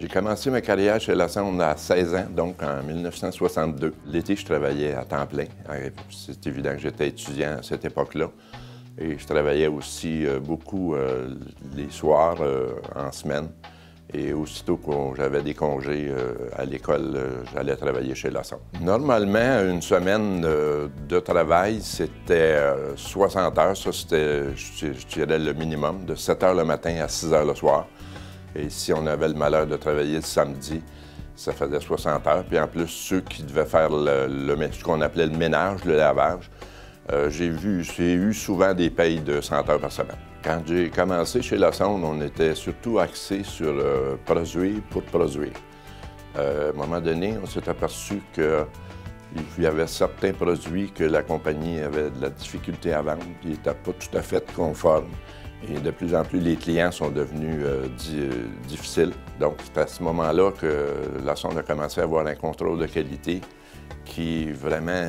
J'ai commencé ma carrière chez La Sonde à 16 ans, donc en 1962. L'été, je travaillais à temps plein. C'est évident que j'étais étudiant à cette époque-là. Et je travaillais aussi beaucoup les soirs, en semaine. Et aussitôt que j'avais des congés à l'école, j'allais travailler chez La Sonde. Normalement, une semaine de travail, c'était 60 heures. Ça, c'était, je dirais, le minimum, de 7 heures le matin à 6 heures le soir. Et si on avait le malheur de travailler le samedi, ça faisait 60 heures. Puis en plus, ceux qui devaient faire ce qu'on appelait le ménage, le lavage, j'ai eu souvent des payes de 100 heures par semaine. Quand j'ai commencé chez La Sonde, on était surtout axé sur produire pour produire. À un moment donné, on s'est aperçu qu'il y avait certains produits que la compagnie avait de la difficulté à vendre, qui n'étaient pas tout à fait conformes. Et de plus en plus, les clients sont devenus difficiles. Donc, c'est à ce moment-là que La Sonde a commencé à avoir un contrôle de qualité qui vraiment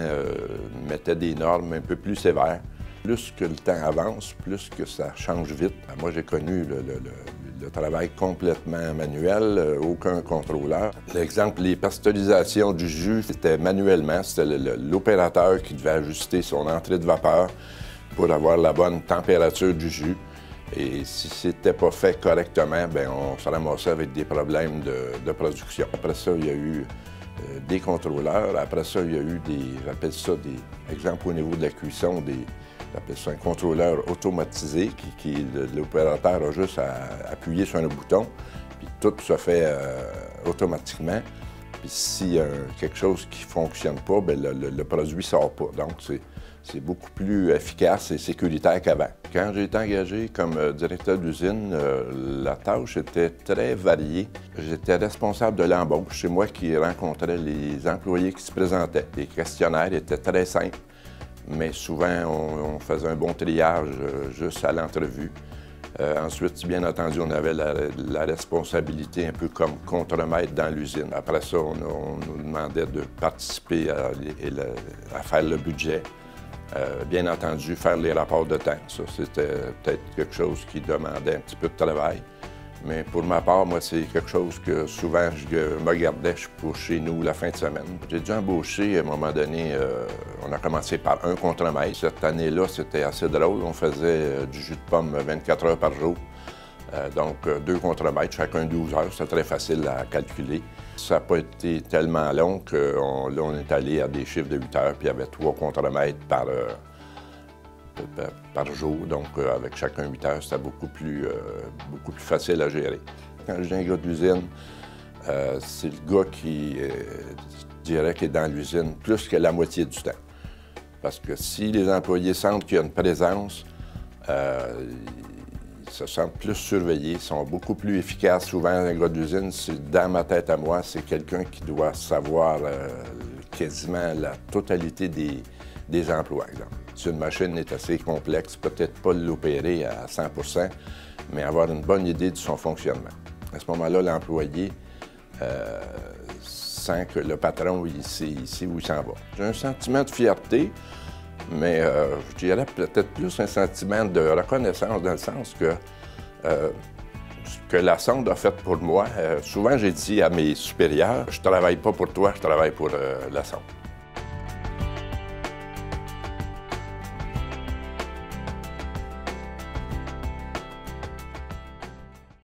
mettait des normes un peu plus sévères. Plus que le temps avance, plus que ça change vite. Moi, j'ai connu le travail complètement manuel, aucun contrôleur. L'exemple, les pasteurisations du jus, c'était manuellement. C'était l'opérateur qui devait ajuster son entrée de vapeur pour avoir la bonne température du jus. Et si c'était pas fait correctement, bien, on se ramassait avec des problèmes de production. Après ça, il y a eu des contrôleurs. Après ça, il y a eu j'appelle ça des exemples au niveau de la cuisson, j'appelle ça un contrôleur automatisé l'opérateur a juste à appuyer sur un bouton, puis tout se fait automatiquement. Puis s'il y a quelque chose qui ne fonctionne pas, bien, le produit ne sort pas. Donc, c'est beaucoup plus efficace et sécuritaire qu'avant. Quand j'ai été engagé comme directeur d'usine, la tâche était très variée. J'étais responsable de l'embauche. C'est moi qui rencontrais les employés qui se présentaient. Les questionnaires étaient très simples, mais souvent, on faisait un bon triage juste à l'entrevue. Ensuite, bien entendu, on avait la responsabilité un peu comme contremaître dans l'usine. Après ça, on nous demandait de participer à faire le budget. Bien entendu, faire les rapports de temps. Ça, c'était peut-être quelque chose qui demandait un petit peu de travail. Mais pour ma part, moi, c'est quelque chose que souvent je me gardais pour chez nous la fin de semaine. J'ai dû embaucher, à un moment donné, on a commencé par un contremaître. Cette année-là, c'était assez drôle. On faisait du jus de pomme 24 heures par jour. Donc, 2 contremaîtres, chacun 12 heures. C'était très facile à calculer. Ça n'a pas été tellement long que là, on est allé à des chiffres de 8 heures, puis il y avait 3 contremaîtres par jour. Donc, avec chacun 8 heures, c'était beaucoup plus facile à gérer. Quand je dis un gars d'usine, c'est le gars qui, je dirais, qui est dans l'usine plus que la moitié du temps. Parce que si les employés sentent qu'il y a une présence, ils se sentent plus surveillés, sont beaucoup plus efficaces. Souvent, un gars d'usine, dans ma tête à moi, c'est quelqu'un qui doit savoir quasiment la totalité des emplois, exemple. Si une machine est assez complexe, peut-être pas l'opérer à 100 %, mais avoir une bonne idée de son fonctionnement. À ce moment-là, l'employé sent que le patron, il sait où il s'en va. J'ai un sentiment de fierté, mais je dirais peut-être plus un sentiment de reconnaissance dans le sens que ce que La Sonde a fait pour moi, souvent j'ai dit à mes supérieurs, je travaille pas pour toi, je travaille pour La Sonde.